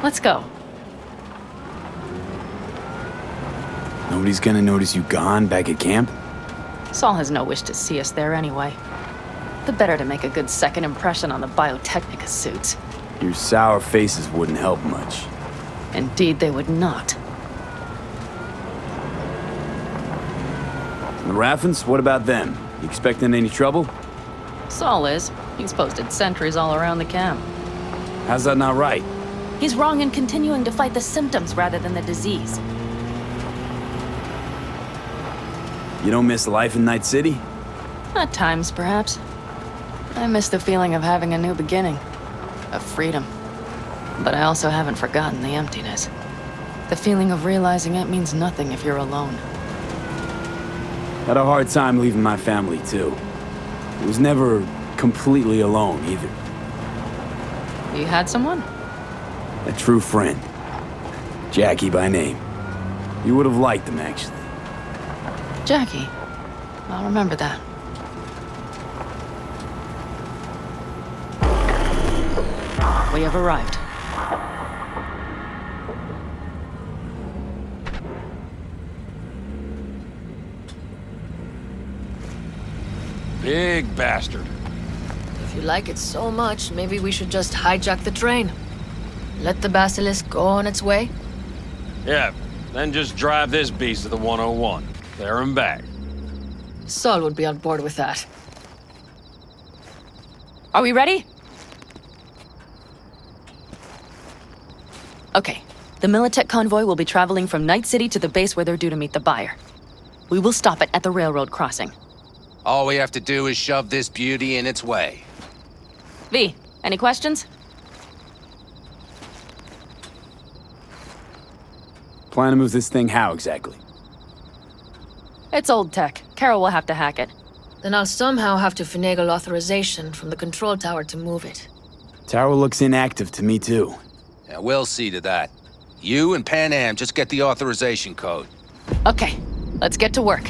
Let's go. Nobody's gonna notice you gone back at camp? Saul has no wish to see us there anyway. The better to make a good second impression on the Biotechnica suits. Your sour faces wouldn't help much. Indeed, they would not. The Raffens, what about them? You expecting any trouble? Saul is. He's posted sentries all around the camp. How's that not right? He's wrong in continuing to fight the symptoms rather than the disease. You don't miss life in Night City? At times, perhaps. I miss the feeling of having a new beginning. Of freedom. But I also haven't forgotten the emptiness. The feeling of realizing it means nothing if you're alone. Had a hard time leaving my family, too. It was never completely alone, either. You had someone? A true friend. Jackie by name. You would have liked him, actually. Jackie. I'll remember that. We have arrived. Big bastard. If you like it so much, maybe we should just hijack the train. Let the basilisk go on its way. Yeah, then just drive this beast to the 101. There and back. Saul would be on board with that. Are we ready? Okay. The Militech convoy will be traveling from Night City to the base where they're due to meet the buyer. We will stop it at the railroad crossing. All we have to do is shove this beauty in its way. V, any questions? Plan to move this thing how exactly? It's old tech. Carol will have to hack it. Then I'll somehow have to finagle authorization from the control tower to move it. Tower looks inactive to me, too. Yeah, we'll see to that. You and Pan Am just get the authorization code. Okay, let's get to work.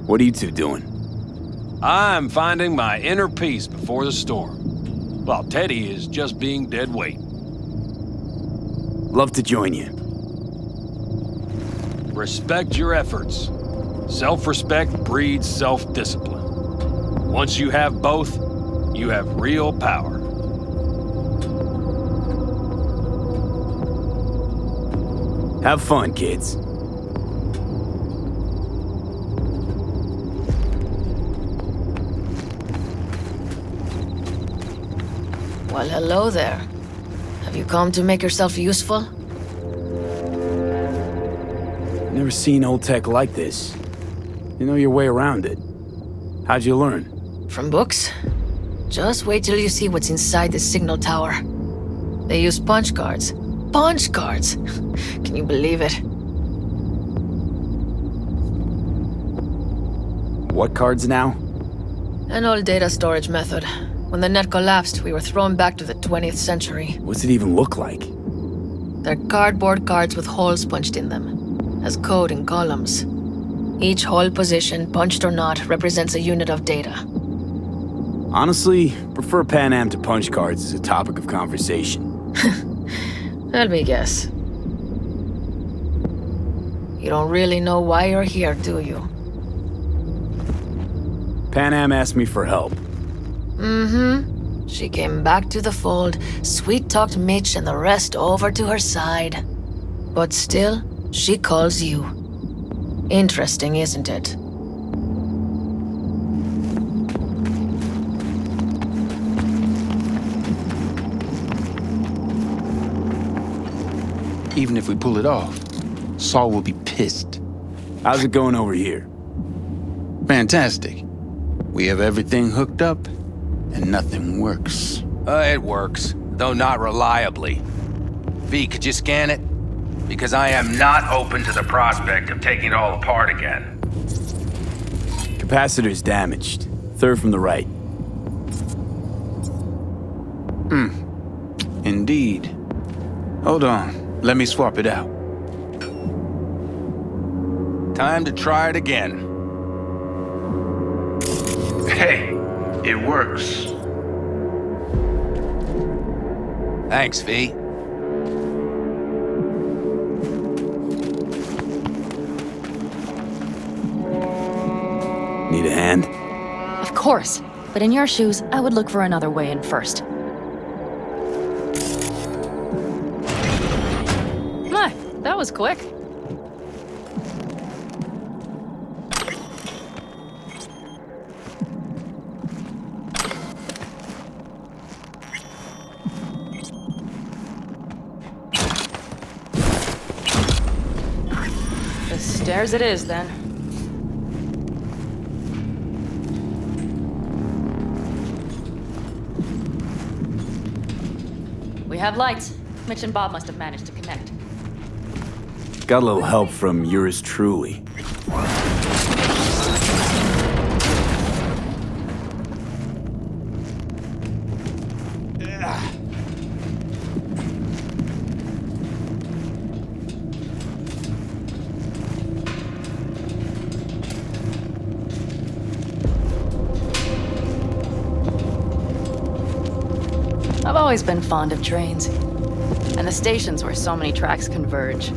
What are you two doing? I'm finding my inner peace before the storm, while Teddy is just being dead weight. Love to join you. Respect your efforts. Self-respect breeds self-discipline. Once you have both, you have real power. Have fun, kids. Well, hello there. Have you come to make yourself useful? Never seen old tech like this. You know your way around it. How'd you learn? From books? Just wait till you see what's inside the signal tower. They use punch cards. Punch cards! Can you believe it? What cards now? An old data storage method. When the net collapsed, we were thrown back to the 20th century. What's it even look like? They're cardboard cards with holes punched in them, as code in columns. Each hole position, punched or not, represents a unit of data. Honestly, prefer Pan Am to punch cards as a topic of conversation. Let me guess. You don't really know why you're here, do you? Pan Am asked me for help. Mm-hmm. She came back to the fold, sweet-talked Mitch and the rest over to her side. But still, she calls you. Interesting, isn't it? Even if we pull it off, Saul will be pissed. How's it going over here? Fantastic. We have everything hooked up, and nothing works. It works, though not reliably. V, could you scan it? Because I am not open to the prospect of taking it all apart again. Capacitor's damaged. Third from the right. Indeed. Hold on. Let me swap it out. Time to try it again. Hey, it works. Thanks, V. Need a hand? Of course. But in your shoes, I would look for another way in first. My, that was quick. The stairs it is, then. We have lights. Mitch and Bob must have managed to connect. Got a little help from yours truly. I've always been fond of trains. And the stations where so many tracks converge.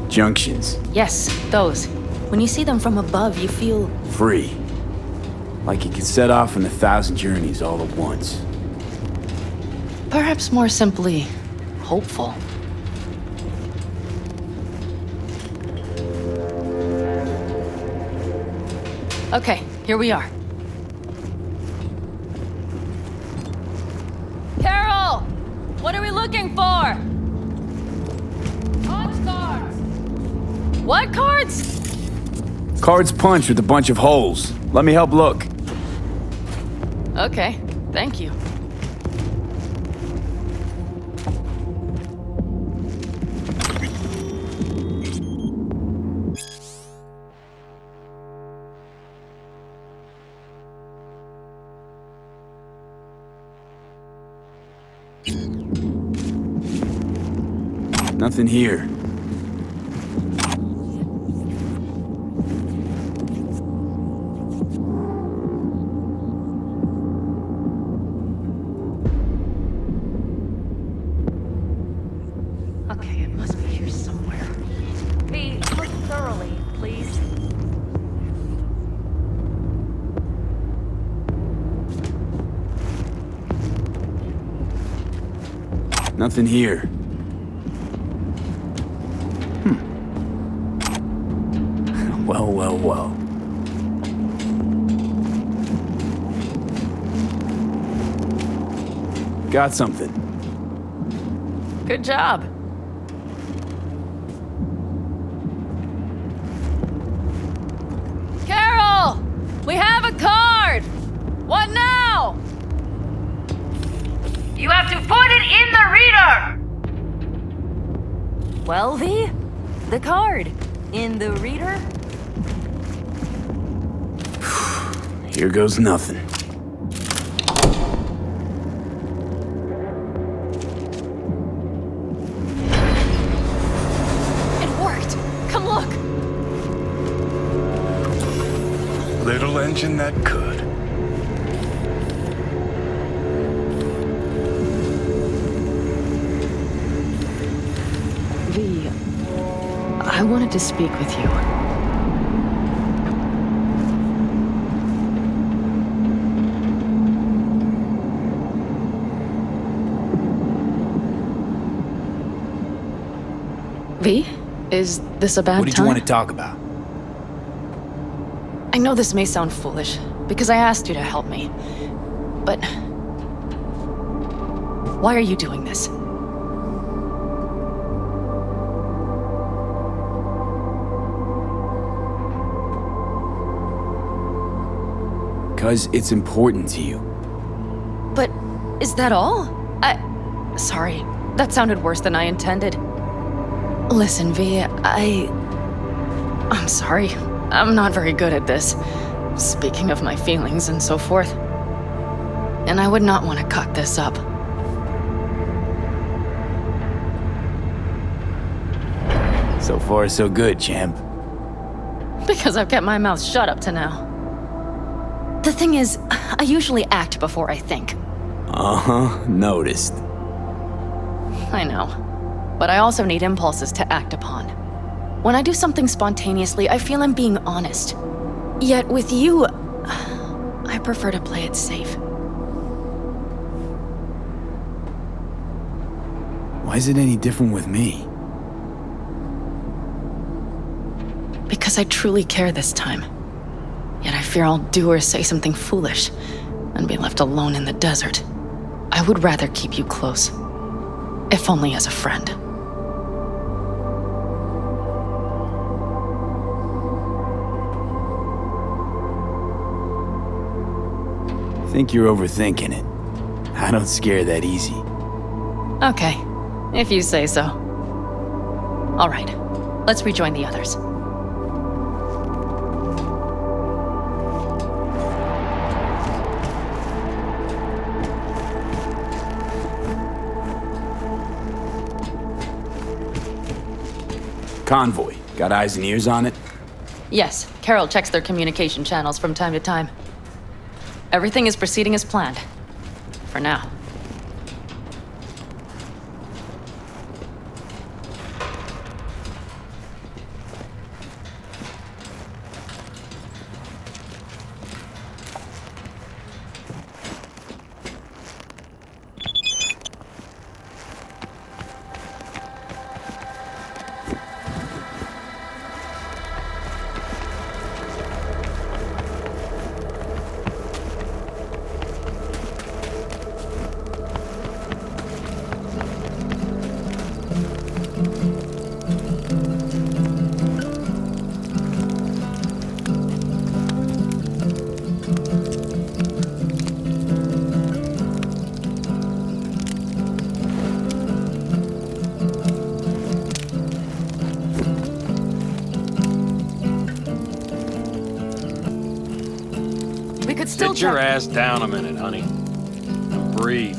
Junctions. Yes, those. When you see them from above, you feel... Free. Like you could set off on 1,000 journeys all at once. perhaps more simply, hopeful. Okay, here we are. Carol! What are we looking for? Punch cards! What cards? Cards punched with a bunch of holes. Let me help look. Okay, thank you. Nothing here. Okay, it must be here somewhere. V, look thoroughly, please. Nothing here. Well. Got something. Good job. Carol! We have a card! What now? You have to put it in the reader! Well, V, the card. In the reader? Here goes nothing. It worked. Come look. Little engine that could. V, I wanted to speak with you. V, is this a bad time? What did you want to talk about? I know this may sound foolish, because I asked you to help me. But... why are you doing this? Because it's important to you. But is that all? Sorry, that sounded worse than I intended. Listen, V, I'm sorry. I'm not very good at this. Speaking of my feelings and so forth. And I would not want to cock this up. So far, so good, champ. Because I've kept my mouth shut up to now. The thing is, I usually act before I think. Uh-huh, noticed. I know. But I also need impulses to act upon. When I do something spontaneously, I feel I'm being honest. Yet with you, I prefer to play it safe. Why is it any different with me? Because I truly care this time. Yet I fear I'll do or say something foolish and be left alone in the desert. I would rather keep you close, if only as a friend. Think you're overthinking it. I don't scare that easy. Okay, if you say so. All right, let's rejoin the others. Convoy. Got eyes and ears on it? Yes, Carol checks their communication channels from time to time. Everything is proceeding as planned. For now. We could still Sit your check. ass down a minute, honey. And breathe.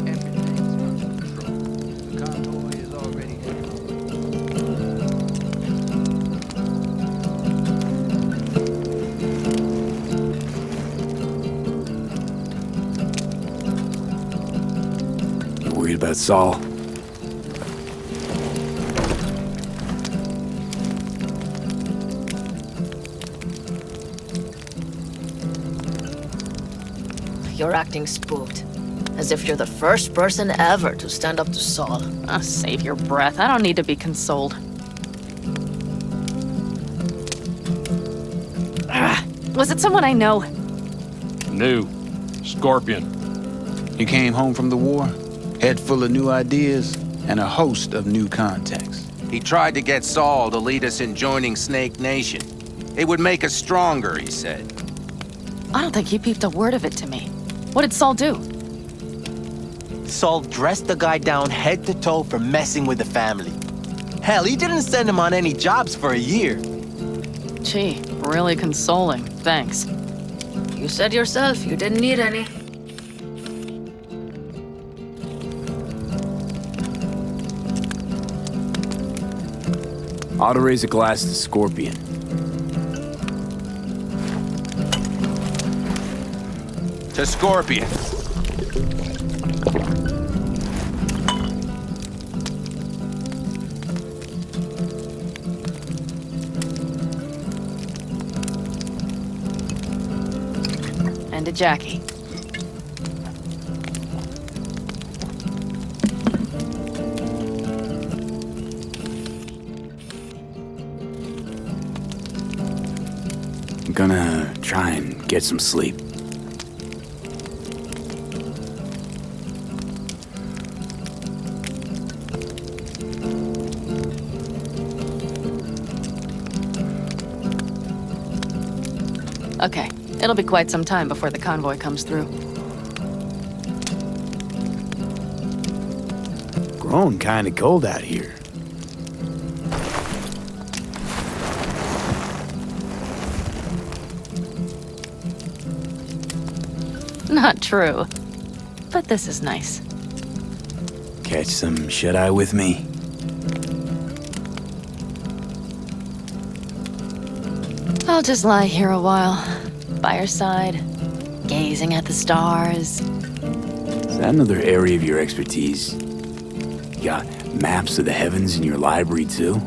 Everything's under control. The convoy is already here. You worried about Saul? You're acting spooked. As if you're the first person ever to stand up to Saul. Oh, save your breath. I don't need to be consoled. Was it someone I know? New. Scorpion. You came home from the war, head full of new ideas, and a host of new contacts. He tried to get Saul to lead us in joining Snake Nation. It would make us stronger, he said. I don't think he peeped a word of it to me. What did Saul do? Saul dressed the guy down head to toe for messing with the family. Hell, he didn't send him on any jobs for a year. Gee, really consoling. Thanks. You said yourself you didn't need any. Ought to raise a glass to Scorpion. To Scorpion. And to Jackie. I'm gonna try and get some sleep. Okay, it'll be quite some time before the convoy comes through. Grown kinda cold out here. Not true. but this is nice. Catch some shut-eye with me? I'll just lie here a while, by your side, gazing at the stars. Is that another area of your expertise? You got maps of the heavens in your library, too?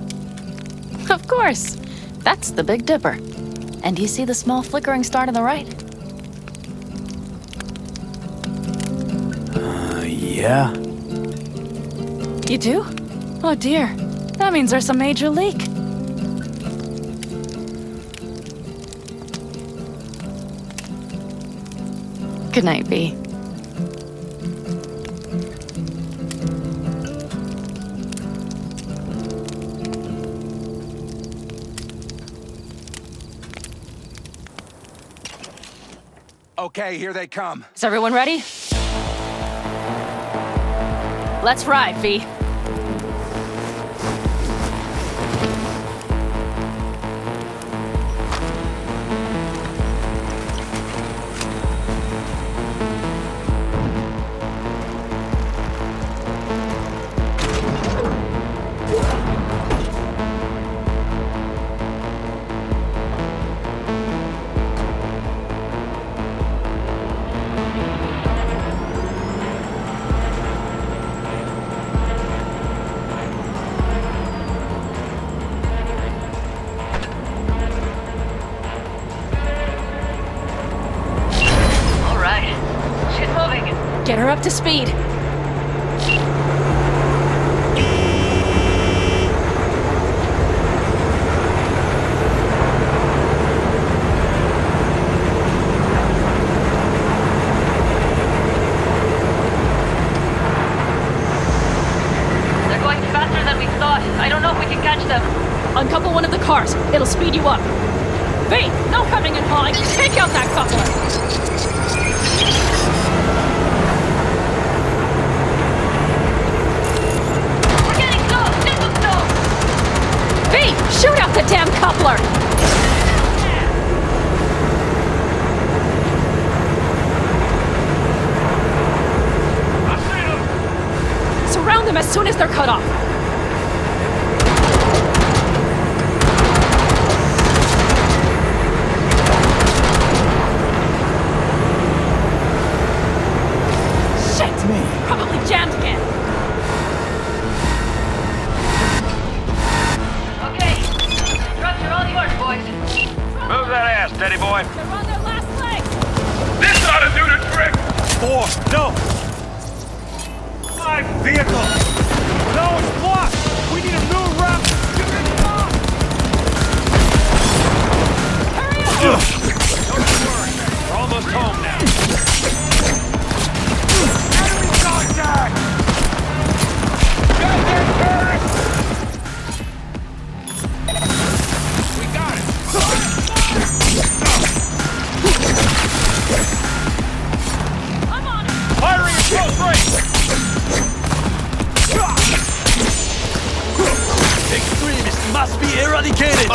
Of course. That's the Big Dipper. And do you see the small flickering star to the right? Yeah. You do? Oh dear. That means there's a major leak. Good night, V. Okay, here they come. Is everyone ready? Let's ride, V. Get her up to speed. They're going faster than we thought. I don't know if we can catch them. Uncouple one of the cars. It'll speed you up. V, no coming and hauling. Take out that coupler. Shoot out the damn coupler! Surround them as soon as they're cut off. Shit! Probably jammed again. Move that ass, Teddy boy. They're on their last legs. This ought to do the trick! 4, no! 5 vehicles! No, it's blocked! We need a new route! Hurry up! Don't you worry. We're almost home now. Enemy contact! Got there, Paris! We got it! I'm on it! Firing at close range! Extremists must be eradicated!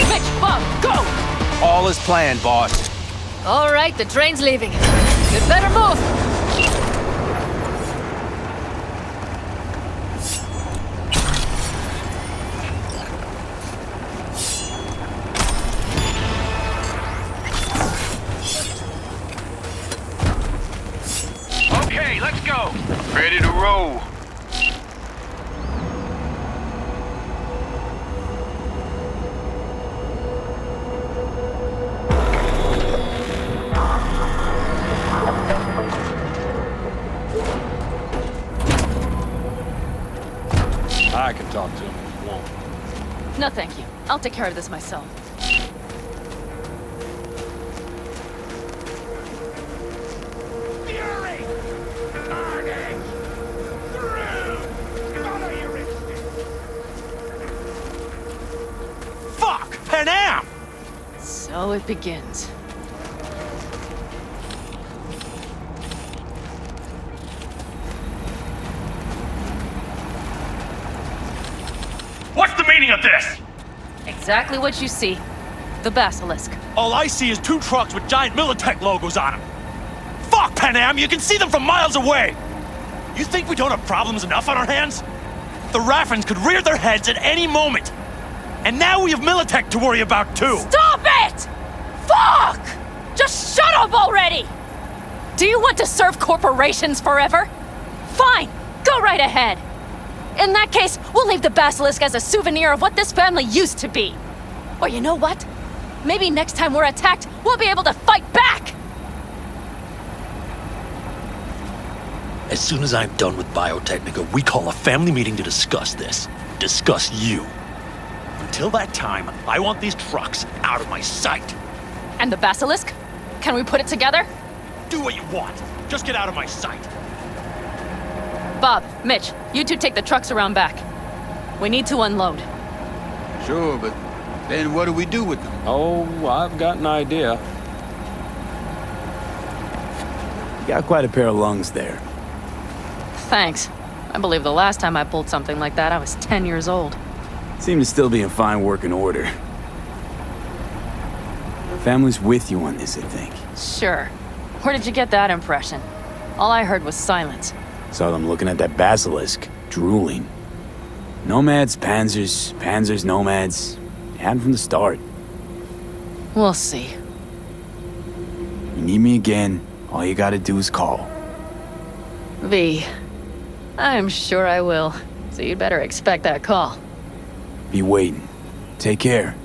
Mitch, Bob, go! All is planned, boss. All right, the train's leaving. You'd better move. Okay, let's go. Ready to roll. I can talk to him if you want. No, thank you. I'll take care of this myself. Fury! Carnage! Through! Follow your instinct! Fuck! Panam! So it begins. What's the meaning of this? Exactly what you see. The basilisk. All I see is 2 trucks with giant Militech logos on them. Fuck! Panam! You can see them from miles away! You think we don't have problems enough on our hands? The Raffens could rear their heads at any moment. And now we have Militech to worry about too! Stop it! Fuck! Just shut up already! Do you want to serve corporations forever? Fine, go right ahead. In that case, we'll leave the basilisk as a souvenir of what this family used to be. Or you know what? Maybe next time we're attacked, we'll be able to fight back! As soon as I'm done with Biotechnica, we call a family meeting to discuss this. Discuss you. Until that time, I want these trucks out of my sight. And the basilisk? Can we put it together? Do what you want. Just get out of my sight. Bob, Mitch, you two take the trucks around back. We need to unload. Sure, but then what do we do with them? Oh, I've got an idea. You got quite a pair of lungs there. Thanks. I believe the last time I pulled something like that, I was 10 years old. Seem to still be in fine working order. Family's with you on this, I think. Sure. Where did you get that impression? All I heard was silence. Saw them looking at that basilisk, drooling. Nomads, panzers, panzers, nomads. Had 'em from the start. We'll see. You need me again, all you gotta do is call. V. I'm sure I will. So you'd better expect that call. Be waiting. Take care.